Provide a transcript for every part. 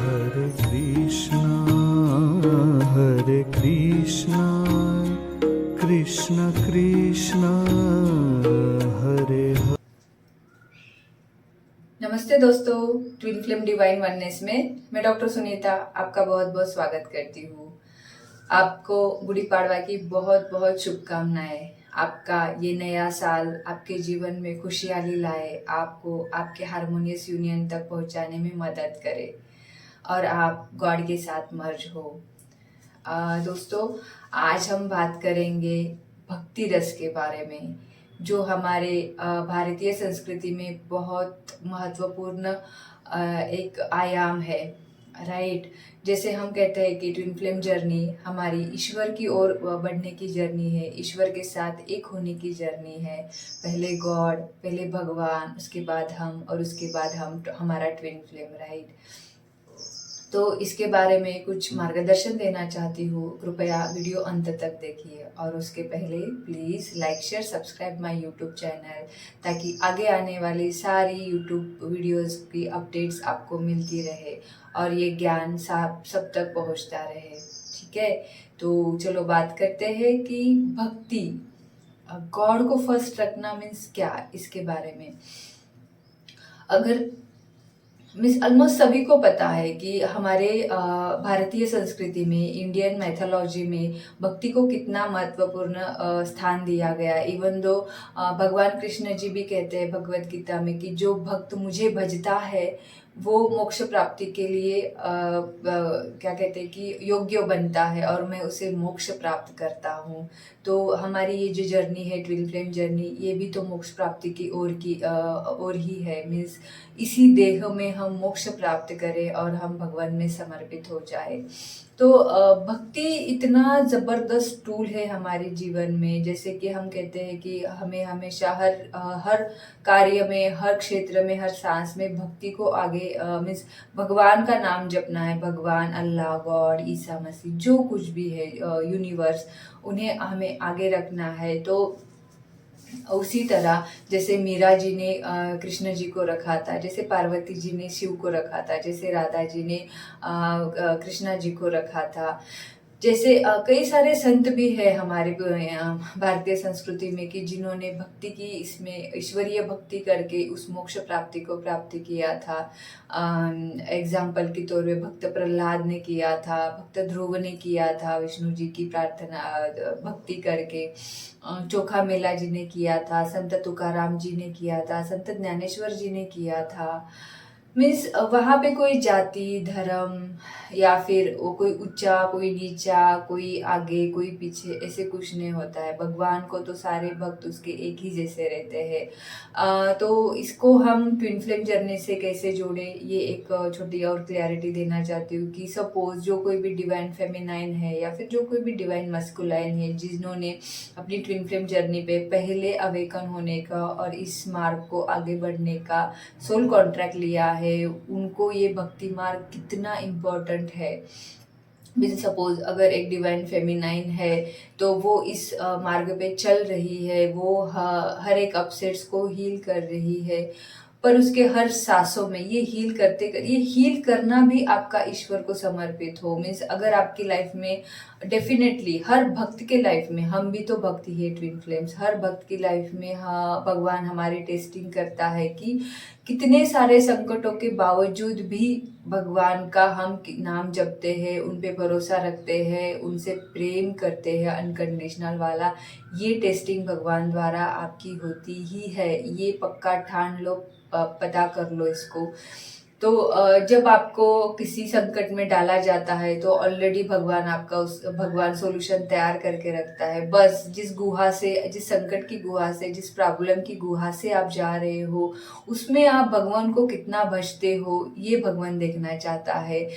हरे कृष्णा कृष्ण कृष्ण हरे हरे। नमस्ते दोस्तों, twin flame divine oneness में मैं डॉक्टर सुनीता आपका बहुत बहुत स्वागत करती हूँ। आपको गुड़ी पाड़वा की बहुत बहुत शुभकामनाएं। आपका ये नया साल आपके जीवन में खुशहाली लाए, आपको आपके हारमोनियस यूनियन तक पहुँचाने में मदद करे और आप गॉड के साथ मर्ज हो। दोस्तों, आज हम बात करेंगे भक्ति रस के बारे में, जो हमारे भारतीय संस्कृति में बहुत महत्वपूर्ण एक आयाम है। राइट, जैसे हम कहते हैं कि ट्विन फ्लेम जर्नी हमारी ईश्वर की ओर बढ़ने की जर्नी है, ईश्वर के साथ एक होने की जर्नी है। पहले गॉड, पहले भगवान, उसके बाद हम और उसके बाद हम हमारा ट्विन फ्लेम। राइट, तो इसके बारे में कुछ मार्गदर्शन देना चाहती हूँ। कृपया वीडियो अंत तक देखिए और उसके पहले please like share subscribe my YouTube channel, ताकि आगे आने वाली सारी यूट्यूब वीडियोस की अपडेट्स आपको मिलती रहे और ये ज्ञान सब तक पहुँचता रहे। ठीक है, तो चलो बात करते हैं कि भक्ति, गॉड को फर्स्ट रखना मीन्स क्या, इसके बारे में। अगर मिस ऑलमोस्ट सभी को पता है कि हमारे भारतीय संस्कृति में, इंडियन मैथोलॉजी में भक्ति को कितना महत्वपूर्ण स्थान दिया गया। इवन दो भगवान कृष्ण जी भी कहते हैं भगवत गीता में कि जो भक्त मुझे भजता है वो मोक्ष प्राप्ति के लिए क्या कहते हैं कि योग्य बनता है और मैं उसे मोक्ष प्राप्त करता हूँ। तो हमारी ये जो जर्नी है ट्विन फ्लेम जर्नी, ये भी तो मोक्ष प्राप्ति की ओर ही है। मीन्स इसी देह में हम मोक्ष प्राप्त करें और हम भगवान में समर्पित हो जाए। तो भक्ति इतना ज़बरदस्त टूल है हमारे जीवन में। जैसे कि हम कहते हैं कि हमें हमेशा हर कार्य में, हर क्षेत्र में, हर सांस में भक्ति को आगे मीन्स भगवान का नाम जपना है। भगवान, अल्लाह, गॉड, ईसा मसीह, जो कुछ भी है, यूनिवर्स, उन्हें हमें आगे रखना है। तो उसी तरह जैसे मीरा जी ने कृष्ण जी को रखा था, जैसे पार्वती जी ने शिव को रखा था, जैसे राधा जी ने कृष्णा जी को रखा था, जैसे कई सारे संत भी है हमारे भारतीय संस्कृति में कि जिन्होंने भक्ति की, इसमें ईश्वरीय भक्ति करके उस मोक्ष प्राप्ति को प्राप्त किया था। एग्जाम्पल के तौर पे भक्त प्रहलाद ने किया था, भक्त ध्रुव ने किया था विष्णु जी की प्रार्थना भक्ति करके, चोखा मेला जी ने किया था, संत तुकाराम जी ने किया था, संत ज्ञानेश्वर जी ने किया था। मीन्स वहाँ पे कोई जाति, धर्म या फिर वो कोई ऊंचा, कोई नीचा, कोई आगे, कोई पीछे, ऐसे कुछ नहीं होता है। भगवान को तो सारे भक्त उसके एक ही जैसे रहते हैं। तो इसको हम ट्विन फ्लेम जर्नी से कैसे जोड़े, ये एक छोटी और क्लैरिटी देना चाहती हूँ कि सपोज जो कोई भी डिवाइन फेमिनाइन है या फिर जो कोई भी डिवाइन मस्कुलाइन है, जिन्होंने अपनी ट्विन फ्लेम जर्नी पे पहले अवेकन होने का और इस मार्ग को आगे बढ़ने का सोल कॉन्ट्रैक्ट लिया है, उनको ये भक्ति मार्ग कितना इम्पोर्टेंट है। सपोज अगर एक डिवाइन फेमिनाइन है तो वो इस मार्ग पे चल रही है, वो हर एक अपसेट्स को हील कर रही है, पर उसके हर सांसों में ये हील करना भी आपका ईश्वर को समर्पित हो। मीन्स अगर आपकी लाइफ में, डेफिनेटली हर भक्त के लाइफ में, हम भी तो भक्त ही है ट्विन फ्लेम्स, हर भक्त की लाइफ में हाँ भगवान हमारी टेस्टिंग करता है कि कितने सारे संकटों के बावजूद भी भगवान का हम नाम जपते हैं, उन पे भरोसा रखते हैं, उनसे प्रेम करते हैं अनकंडीशनल वाला। ये टेस्टिंग भगवान द्वारा आपकी होती ही है, ये पक्का ठान लो, पता कर लो इसको। तो जब आपको किसी संकट में डाला जाता है तो ऑलरेडी भगवान सॉल्यूशन तैयार करके रखता है। बस जिस गुहा से, जिस संकट की गुहा से, जिस प्रॉब्लम की गुहा से आप जा रहे हो, उसमें आप भगवान को कितना भजते हो, ये भगवान देखना चाहता है।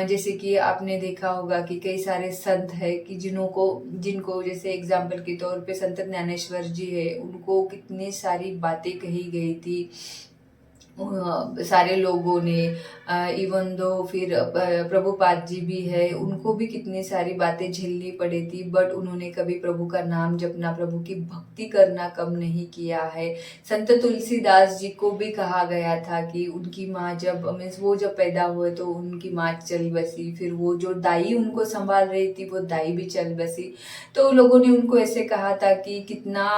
जैसे कि आपने देखा होगा कि कई सारे संत है कि जिनको जैसे एग्जाम्पल के तौर पे संत ज्ञानेश्वर जी है, उनको कितनी सारी बातें कही गई थी सारे लोगों ने, इवन दो फिर प्रभुपाद जी भी है, उनको भी कितनी सारी बातें झेलनी पड़ी थी, बट उन्होंने कभी प्रभु का नाम जपना, प्रभु की भक्ति करना कम नहीं किया है। संत तुलसीदास जी को भी कहा गया था कि उनकी माँ जब मीन्स वो जब पैदा हुए तो उनकी माँ चल बसी, फिर वो जो दाई उनको संभाल रही थी वो दाई भी चल बसी। तो लोगों ने उनको ऐसे कहा था कि कितना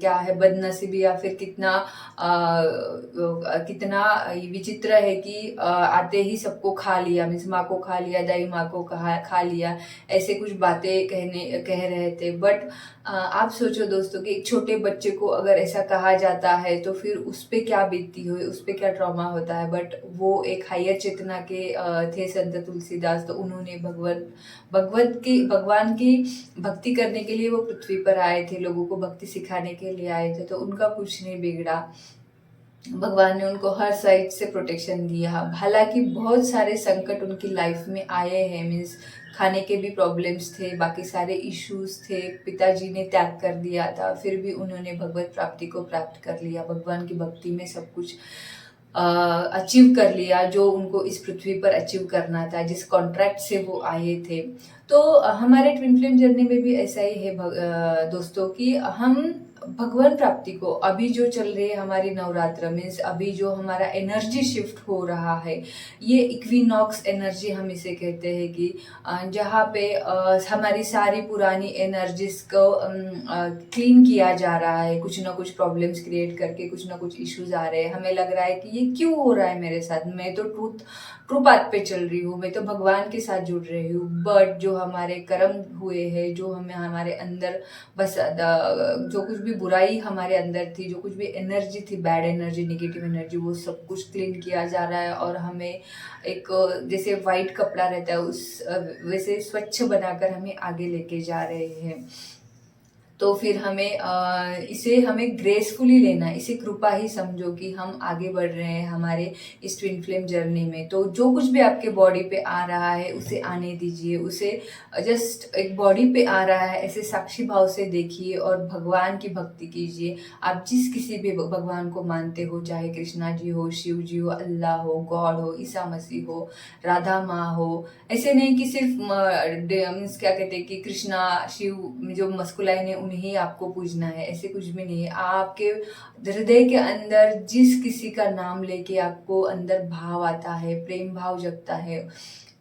क्या है बदनसीबी, या फिर कितना विचित्र है कि आते ही सबको खा लिया, मीन्स माँ को खा लिया, दाई माँ को खा लिया, ऐसे कुछ बातें कह रहे थे। बट आप सोचो दोस्तों कि एक छोटे बच्चे को अगर ऐसा कहा जाता है तो फिर उस पर क्या बीतती हो, उस पर क्या ट्रॉमा होता है। बट वो एक हायर चेतना के थे संत तुलसीदास, तो उन्होंने भगवान की भक्ति करने के लिए वो पृथ्वी पर आए थे, लोगों को भक्ति सिखाने के लिए आए थे, तो उनका कुछ नहीं बिगड़ा। भगवान ने उनको हर साइड से प्रोटेक्शन दिया। हालांकि बहुत सारे संकट उनकी लाइफ में आए हैं, मीन्स खाने के भी प्रॉब्लम्स थे, बाकी सारे इश्यूज थे, पिताजी ने त्याग कर दिया था, फिर भी उन्होंने भगवत प्राप्ति को प्राप्त कर लिया, भगवान की भक्ति में सब कुछ अचीव कर लिया जो उनको इस पृथ्वी पर अचीव करना था, जिस कॉन्ट्रैक्ट से वो आए थे। तो हमारे ट्विन फ्लेम जर्नी में भी ऐसा ही है दोस्तों कि हम भगवान प्राप्ति को, अभी जो चल रही है हमारी नवरात्र मीन्स अभी जो हमारा एनर्जी शिफ्ट हो रहा है, ये इक्विनॉक्स एनर्जी हम इसे कहते हैं कि जहाँ पे हमारी सारी पुरानी एनर्जीज को क्लीन किया जा रहा है, कुछ ना कुछ प्रॉब्लम्स क्रिएट करके कुछ ना कुछ इश्यूज आ रहे हैं, हमें लग रहा है कि ये क्यों हो रहा है मेरे साथ, मैं तो ट्रू पाथ पे चल रही हूँ, मैं तो भगवान के साथ जुड़ रही हूँ, बट जो हमारे कर्म हुए हैं, जो हमें हमारे अंदर बस जो कुछ भी बुराई हमारे अंदर थी, जो कुछ भी एनर्जी थी, बैड एनर्जी, नेगेटिव एनर्जी, वो सब कुछ क्लीन किया जा रहा है और हमें एक जैसे वाइट कपड़ा रहता है उस वैसे स्वच्छ बनाकर हमें आगे लेके जा रहे हैं। तो फिर इसे हमें ग्रेसफुली लेना है, इसे कृपा ही समझो कि हम आगे बढ़ रहे हैं हमारे इस ट्विन फ्लेम जर्नी में। तो जो कुछ भी आपके बॉडी पे आ रहा है उसे आने दीजिए, उसे जस्ट एक बॉडी पे आ रहा है ऐसे साक्षी भाव से देखिए और भगवान की भक्ति कीजिए। आप जिस किसी भी भगवान को मानते हो, चाहे कृष्णा जी हो, शिव जी हो, अल्लाह हो, गॉड हो, ईसा मसीह हो, राधा माँ हो, ऐसे नहीं कि सिर्फ मीन्स क्या कहते हैं कि कृष्णा शिव जो मस्कुलाइन है उन्हें आपको पूजना है, ऐसे कुछ भी नहीं है। आपके हृदय के अंदर जिस किसी का नाम लेके आपको अंदर भाव आता है, प्रेम भाव जगता है,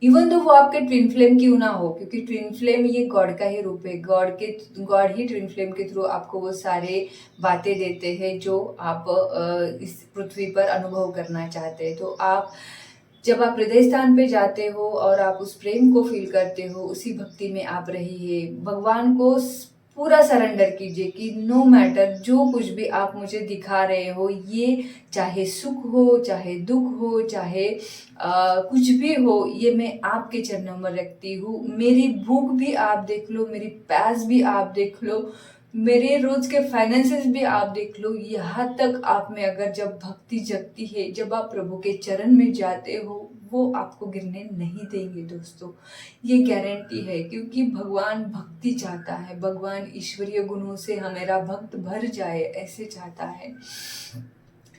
इवन तो वो आपके ट्विन फ्लेम क्यों ना हो, क्योंकि ट्विन फ्लेम ये गॉड का ही रूप है, गॉड ही ट्विन फ्लेम के थ्रू आपको वो सारे बातें देते हैं जो आप इस पृथ्वी पर अनुभव करना चाहते हैं। तो जब आप हृदय स्थान पे जाते हो और आप उस प्रेम को फील करते हो, उसी भक्ति में आप रहिए, भगवान को पूरा सरेंडर कीजिए कि नो मैटर जो कुछ भी आप मुझे दिखा रहे हो, ये चाहे सुख हो, चाहे दुख हो, चाहे कुछ भी हो, ये मैं आपके चरणों में रखती हूँ। मेरी भूख भी आप देख लो, मेरी प्यास भी आप देख लो, मेरे रोज के फाइनेंसेस भी आप देख लो। यहाँ तक आप में अगर जब भक्ति जगती है, जब आप प्रभु के चरण में जाते हो, वो आपको गिरने नहीं देंगे दोस्तों, ये गारंटी है, क्योंकि भगवान भक्ति चाहता है, भगवान ईश्वरीय गुणों से मेरा भक्त भर जाए ऐसे चाहता है।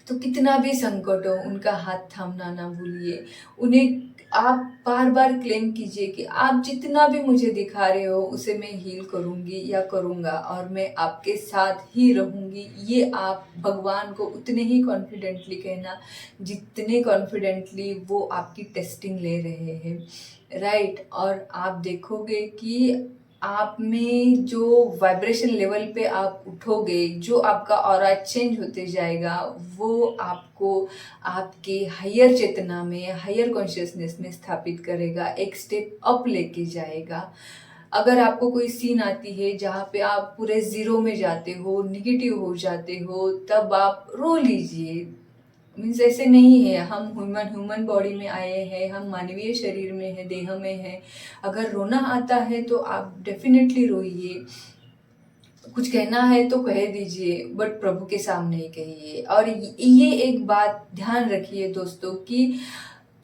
तो कितना भी संकट हो, उनका हाथ थामना ना भूलिए, उन्हें आप बार बार क्लेम कीजिए कि आप जितना भी मुझे दिखा रहे हो उसे मैं हील करूंगी या करूंगा और मैं आपके साथ ही रहूंगी। ये आप भगवान को उतने ही कॉन्फिडेंटली कहना जितने कॉन्फिडेंटली वो आपकी टेस्टिंग ले रहे हैं, राइट। और आप देखोगे कि आप में जो वाइब्रेशन लेवल पे आप उठोगे, जो आपका ऑरा चेंज होते जाएगा, वो आपको आपके हायर चेतना में, हायर कॉन्शियसनेस में स्थापित करेगा, एक स्टेप अप लेके जाएगा। अगर आपको कोई सीन आती है जहाँ पे आप पूरे जीरो में जाते हो, निगेटिव हो जाते हो, तब आप रो लीजिए। मीन्स ऐसे नहीं है, हम ह्यूमन बॉडी में आए हैं, हम मानवीय शरीर में है, देह में है। अगर रोना आता है तो आप डेफिनेटली रोइए, कुछ कहना है तो कह दीजिए, बट प्रभु के सामने ही कहिए। और ये एक बात ध्यान रखिए दोस्तों कि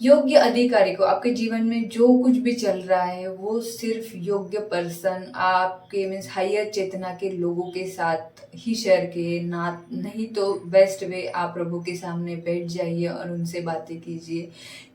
योग्य अधिकारी को, आपके जीवन में जो कुछ भी चल रहा है वो सिर्फ योग्य पर्सन, आपके मीन्स हायर चेतना के लोगों के साथ ही शेयर किए ना, नहीं तो बेस्ट वे आप प्रभु के सामने बैठ जाइए और उनसे बातें कीजिए,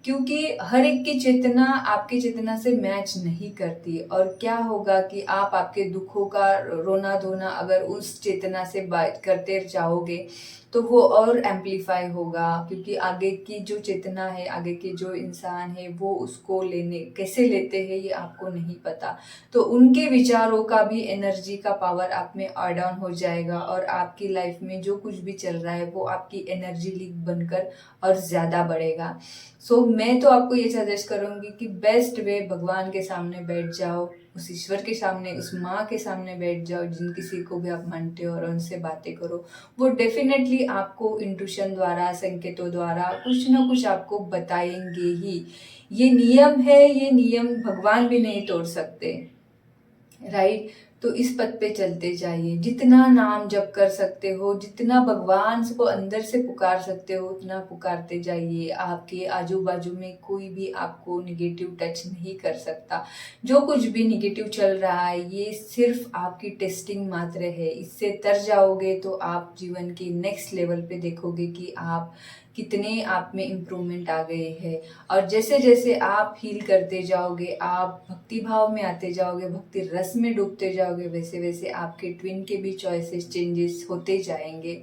क्योंकि हर एक की चेतना आपकी चेतना से मैच नहीं करती। और क्या होगा कि आप आपके दुखों का रोना धोना अगर उस चेतना से बात करते जाओगे तो वो और एम्पलीफाई होगा, क्योंकि आगे की जो चेतना है, आगे के जो इंसान है, वो उसको लेने कैसे लेते हैं ये आपको नहीं पता। तो उनके विचारों का भी एनर्जी का पावर आप में ऐड ऑन हो जाएगा और आपकी लाइफ में जो कुछ भी चल रहा है वो आपकी एनर्जी लीक बनकर और ज़्यादा बढ़ेगा। सो मैं तो आपको ये सजेस्ट करूँगी कि बेस्ट वे भगवान के सामने बैठ जाओ, उस ईश्वर के सामने, उस माँ के सामने बैठ जाओ जिन किसी को भी आप मानते हो, और उनसे बातें करो। वो डेफिनेटली आपको इंट्यूशन द्वारा, संकेतों द्वारा कुछ ना कुछ आपको बताएंगे ही। ये नियम है, ये नियम भगवान भी नहीं तोड़ सकते, राइट। तो इस पथ पे चलते जाइए, जितना नाम जप कर सकते हो, जितना भगवान को अंदर से पुकार सकते हो उतना पुकारते जाइए। आपके आजू बाजू में कोई भी आपको निगेटिव टच नहीं कर सकता। जो कुछ भी निगेटिव चल रहा है ये सिर्फ आपकी टेस्टिंग मात्र है। इससे तर जाओगे तो आप जीवन के नेक्स्ट लेवल पे देखोगे कि आप कितने आप में इम्प्रूवमेंट आ गए हैं। और जैसे जैसे आप हील करते जाओगे, आप भक्ति भाव में आते जाओगे, भक्ति रस में डूबते जाओगे, वैसे वैसे आपके ट्विन के भी चॉइसेस चेंजेस होते जाएंगे।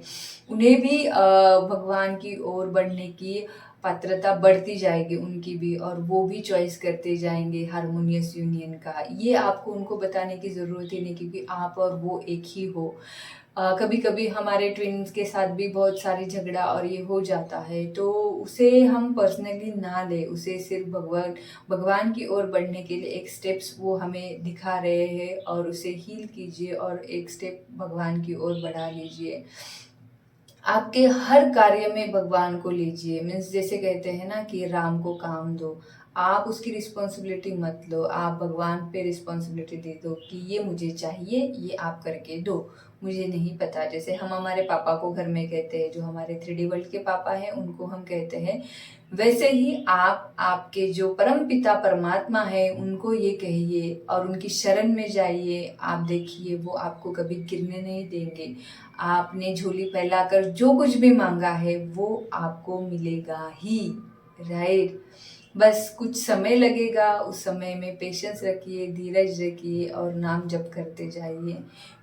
उन्हें भी भगवान की ओर बढ़ने की पात्रता बढ़ती जाएगी उनकी भी, और वो भी चॉइस करते जाएंगे हारमोनियस यूनियन का। ये आपको उनको बताने की ज़रूरत ही नहीं, क्योंकि आप और वो एक ही हो। कभी कभी हमारे ट्विन्स के साथ भी बहुत सारी झगड़ा और ये हो जाता है, तो उसे हम पर्सनली ना ले, उसे सिर्फ भगवान की ओर बढ़ने के लिए एक स्टेप्स वो हमें दिखा रहे हैं, और उसे हील कीजिए और एक स्टेप भगवान की ओर बढ़ा लीजिए। आपके हर कार्य में भगवान को लीजिए। मीन्स जैसे कहते हैं ना कि राम को काम दो, आप उसकी रिस्पॉन्सिबिलिटी मत लो, आप भगवान पे रिस्पॉन्सिबिलिटी दे दो कि ये मुझे चाहिए, ये आप करके दो, मुझे नहीं पता। जैसे हम हमारे पापा को घर में कहते हैं, जो हमारे 3D वर्ल्ड के पापा हैं उनको हम कहते हैं, वैसे ही आप आपके जो परम पिता परमात्मा है उनको ये कहिए और उनकी शरण में जाइए। आप देखिए वो आपको कभी गिरने नहीं देंगे। आपने झोली फैलाकर जो कुछ भी मांगा है वो आपको मिलेगा ही, राइट। बस कुछ समय लगेगा, उस समय में पेशेंस रखिए, धीरज रखिए और नाम जप करते जाइए।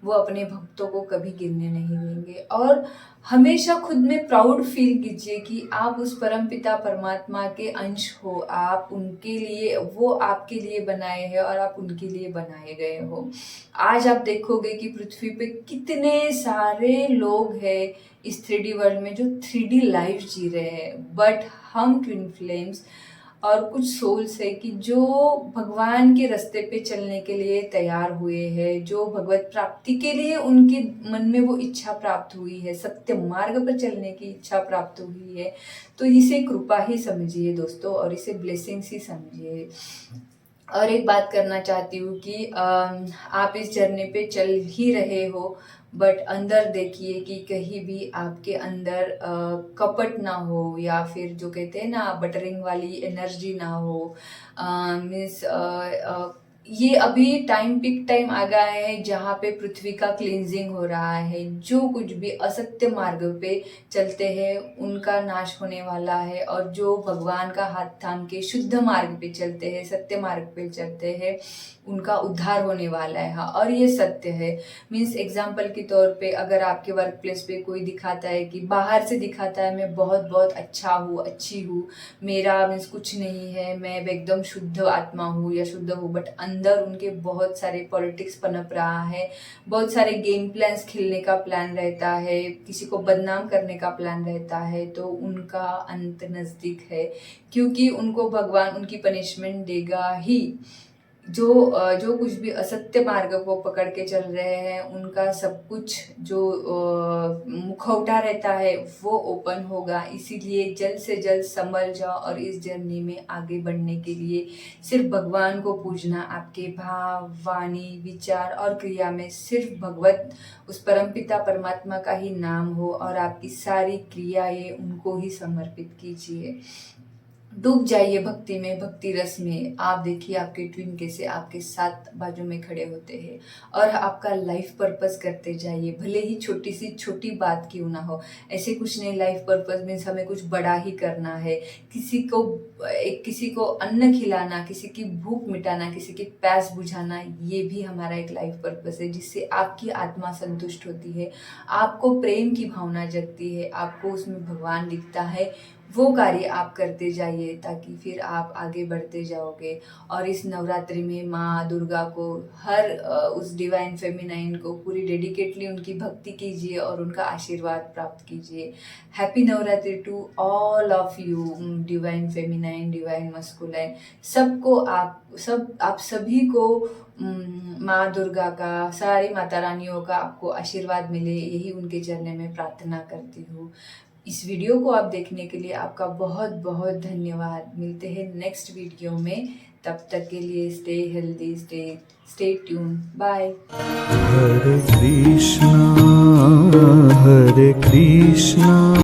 वो अपने भक्तों को कभी गिरने नहीं देंगे। और हमेशा खुद में प्राउड फील कीजिए कि आप उस परमपिता परमात्मा के अंश हो, आप उनके लिए, वो आपके लिए बनाए हैं और आप उनके लिए बनाए गए हो। आज आप देखोगे कि पृथ्वी पे कितने सारे लोग हैं इस 3D वर्ल्ड में जो 3D लाइफ जी रहे हैं, बट हम ट्विन फ्लेम्स और कुछ सोल्स है कि जो भगवान के रास्ते पे चलने के लिए तैयार हुए हैं, जो भगवत प्राप्ति के लिए उनके मन में वो इच्छा प्राप्त हुई है, सत्य मार्ग पर चलने की इच्छा प्राप्त हुई है। तो इसे कृपा ही समझिए दोस्तों, और इसे ब्लेसिंग्स ही समझिए। और एक बात करना चाहती हूँ कि आप इस जर्नी पे चल ही रहे हो, बट अंदर देखिए कि कहीं भी आपके अंदर कपट ना हो, या फिर जो कहते हैं ना बटरिंग वाली एनर्जी ना हो। मीन्स ये अभी टाइम पिक टाइम आ गया है जहाँ पे पृथ्वी का क्लींजिंग हो रहा है। जो कुछ भी असत्य मार्ग पे चलते हैं उनका नाश होने वाला है, और जो भगवान का हाथ थाम के शुद्ध मार्ग पे चलते हैं, सत्य मार्ग पे चलते हैं, उनका उद्धार होने वाला है। हाँ, और ये सत्य है। मीन्स एग्जाम्पल के तौर पे अगर आपके वर्क प्लेस पे कोई दिखाता है कि बाहर से दिखाता है मैं बहुत बहुत अच्छा हूँ, अच्छी हूँ, मेरा मीन्स कुछ नहीं है, मैं एकदम शुद्ध आत्मा हूँ या शुद्ध हूँ, बट अंदर उनके बहुत सारे पॉलिटिक्स पनप रहा है, बहुत सारे गेम प्लान्स खेलने का प्लान रहता है, किसी को बदनाम करने का प्लान रहता है, तो उनका अंत नज़दीक है, क्योंकि उनको भगवान उनकी पनिशमेंट देगा ही। जो कुछ भी असत्य मार्ग को पकड़ के चल रहे हैं उनका सब कुछ जो मुखौटा रहता है वो ओपन होगा। इसीलिए जल्द से जल्द संभल जाओ, और इस जर्नी में आगे बढ़ने के लिए सिर्फ भगवान को पूजना, आपके भाव, वाणी, विचार और क्रिया में सिर्फ भगवत, उस परमपिता परमात्मा का ही नाम हो, और आपकी सारी क्रियाएं उनको ही समर्पित कीजिए। डूब जाइए भक्ति में, भक्ति रस में। आप देखिए आपके ट्विन कैसे आपके साथ बाजू में खड़े होते हैं और आपका लाइफ पर्पस करते जाइए, भले ही छोटी सी छोटी बात क्यों ना हो। ऐसे कुछ नहीं, लाइफ पर्पस मीन्स हमें कुछ बड़ा ही करना है। किसी को अन्न खिलाना, किसी की भूख मिटाना, किसी की प्यास बुझाना, ये भी हमारा एक लाइफ पर्पस है, जिससे आपकी आत्मा संतुष्ट होती है, आपको प्रेम की भावना जगती है, आपको उसमें भगवान दिखता है। वो कार्य आप करते जाइए ताकि फिर आप आगे बढ़ते जाओगे। और इस नवरात्रि में माँ दुर्गा को उस डिवाइन फेमिनाइन को पूरी डेडिकेटली उनकी भक्ति कीजिए और उनका आशीर्वाद प्राप्त कीजिए। Happy Navratri to all of you, divine feminine, divine masculine, आप सभी को माँ दुर्गा का, सारी माता रानियों का आपको आशीर्वाद मिले, यही उनके चरणों में प्रार्थना करती हूँ। इस वीडियो को आप देखने के लिए आपका बहुत बहुत धन्यवाद। मिलते हैं नेक्स्ट वीडियो में, तब तक के लिए stay healthy, stay tune, bye. हरे कृष्णा हरे कृष्णा